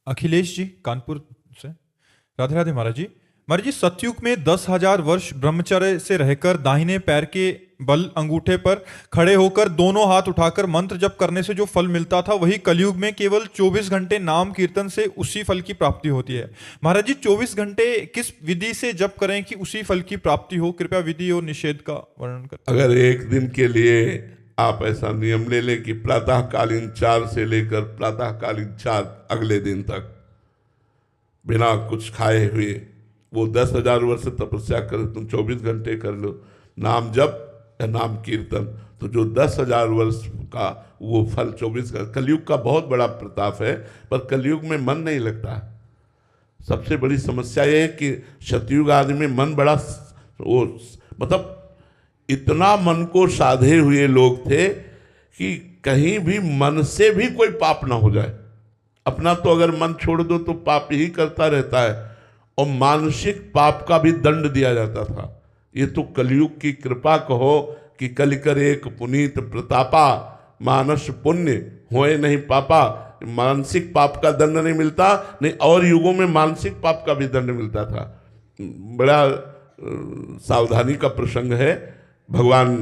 अखिलेश जी कानपुर से। राधे राधे महाराज जी। महाराज जी, सतयुग में 10,000 वर्ष ब्रह्मचर्य से रहकर दाहिने पैर के बल अंगूठे पर खड़े होकर दोनों हाथ उठाकर मंत्र जप करने से जो फल मिलता था, वही कलयुग में केवल 24 घंटे नाम कीर्तन से उसी फल की प्राप्ति होती है। महाराज जी, 24 घंटे किस विधि से जप करें कि उसी फल की प्राप्ति हो? कृपया विधि और निषेध का वर्णन करें। अगर एक दिन के लिए आप ऐसा नियम ले लें कि प्रातःकालीन 4 से लेकर प्रातःकालीन 4 अगले दिन तक बिना कुछ खाए हुए वो 10,000 वर्ष तपस्या करे, तुम 24 घंटे कर लो नाम जप या नाम कीर्तन, तो जो 10,000 वर्ष का वो फल 24 घंटे। कलयुग का बहुत बड़ा प्रताप है, पर कलयुग में मन नहीं लगता। सबसे बड़ी समस्या ये है कि सतयुग आदि में मन बड़ा वो मतलब इतना मन को साधे हुए लोग थे कि कहीं भी मन से भी कोई पाप ना हो जाए। अपना तो अगर मन छोड़ दो तो पाप ही करता रहता है, और मानसिक पाप का भी दंड दिया जाता था। ये तो कलयुग की कृपा कहो कि कलि कर एक पुनीत प्रतापा, मानस पुण्य होए नहीं पापा। मानसिक पाप का दंड नहीं मिलता, नहीं और युगों में मानसिक पाप का भी दंड मिलता था। बड़ा सावधानी का प्रसंग है। भगवान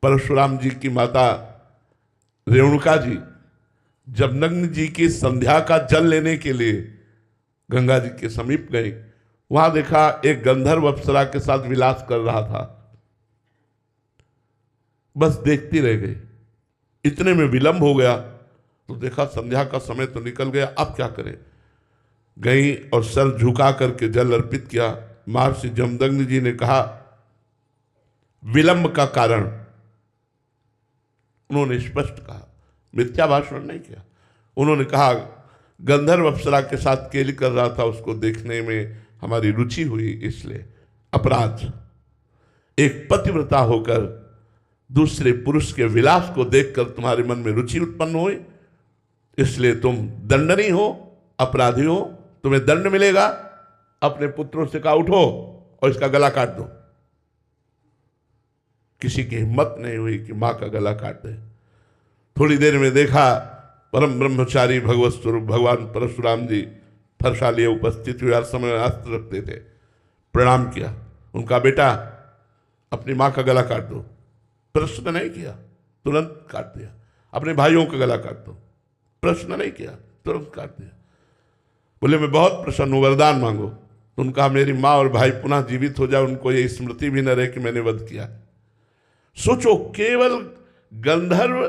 परशुराम जी की माता रेणुका जी जमदग्नि जी की संध्या का जल लेने के लिए गंगा जी के समीप गए। वहां देखा एक गंधर्व अप्सरा के साथ विलास कर रहा था। बस देखती रह गई। इतने में विलंब हो गया तो देखा संध्या का समय तो निकल गया, अब क्या करें। गई और सर झुका करके जल अर्पित किया। महर्षि जमदग्नि जी ने कहा विलंब का कारण, उन्होंने स्पष्ट कहा, मिथ्या भाषण नहीं किया। उन्होंने कहा गंधर्व अप्सरा के साथ केली कर रहा था, उसको देखने में हमारी रुचि हुई, इसलिए अपराध। एक पतिव्रता होकर दूसरे पुरुष के विलास को देखकर तुम्हारे मन में रुचि उत्पन्न हुई, इसलिए तुम दंडनीय हो, अपराधी हो, तुम्हें दंड मिलेगा। अपने पुत्रों से कहा उठो और इसका गला काट दो। किसी की हिम्मत नहीं हुई कि मां का गला काट दे। थोड़ी देर में देखा परम ब्रह्मचारी भगवत स्वरूप भगवान परशुराम जी फरसा लिए उपस्थित हुए। हर समय अस्त्र रखते थे। प्रणाम किया, उनका बेटा अपनी मां का गला काट दो। प्रश्न नहीं किया, तुरंत काट दिया। अपने भाइयों का गला काट दो, प्रश्न नहीं किया, तुरंत काट दिया। बोले मैं बहुत प्रसन्न हूं, वरदान मांगो। तो उनका मेरी माँ और भाई पुनः जीवित हो जाए, उनको ये स्मृति भी न रहे कि मैंने वध किया। सोचो, केवल गंधर्व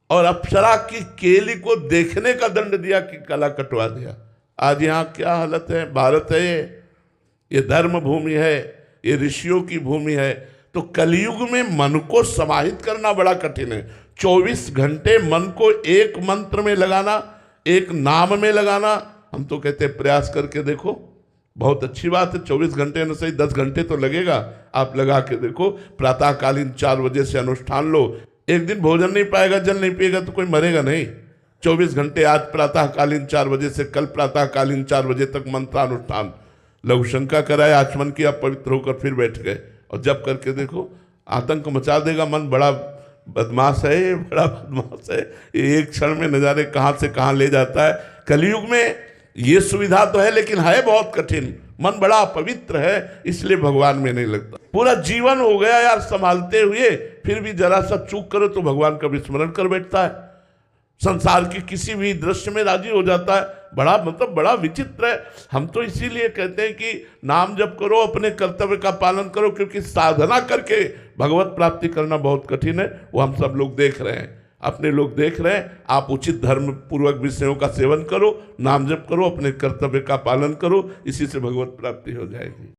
और अप्सरा की केली को देखने का दंड दिया कि गला कटवा दिया। आज यहाँ क्या हालत है। भारत है ये धर्म भूमि है, ये ऋषियों की भूमि है। तो कलयुग में मन को समाहित करना बड़ा कठिन है। 24 घंटे मन को एक मंत्र में लगाना, एक नाम में लगाना। हम तो कहते हैं प्रयास करके देखो, बहुत अच्छी बात है। 24 घंटे न सही 10 घंटे तो लगेगा, आप लगा के देखो। प्रातःकालीन 4 बजे से अनुष्ठान लो। एक दिन भोजन नहीं पाएगा, जल नहीं पिएगा तो कोई मरेगा नहीं। 24 घंटे आज प्रातःकालीन 4 बजे से कल प्रातःकालीन 4 बजे तक मंत्रानुष्ठान। लघु शंका कराए, आचमन किया, पवित्र होकर फिर बैठ गए और जब करके देखो, आतंक मचा देगा। मन बड़ा बदमाश है, ये बड़ा बदमाश है। ये एक क्षण में न जाने कहाँ से कहाँ ले जाता है। कलयुग में ये सुविधा तो है, लेकिन है बहुत कठिन। मन बड़ा पवित्र है, इसलिए भगवान में नहीं लगता। पूरा जीवन हो गया यार संभालते हुए, फिर भी जरा सा चूक करो तो भगवान का विस्मरण कर बैठता है। संसार के किसी भी दृश्य में राजी हो जाता है। बड़ा मतलब बड़ा विचित्र है। हम तो इसीलिए कहते हैं कि नाम जप करो, अपने कर्तव्य का पालन करो, क्योंकि साधना करके भगवत प्राप्ति करना बहुत कठिन है। वो हम सब लोग देख रहे हैं, अपने लोग देख रहे हैं। आप उचित धर्म पूर्वक विषयों का सेवन करो, नाम जप करो, अपने कर्तव्य का पालन करो, इसी से भगवत प्राप्ति हो जाएगी।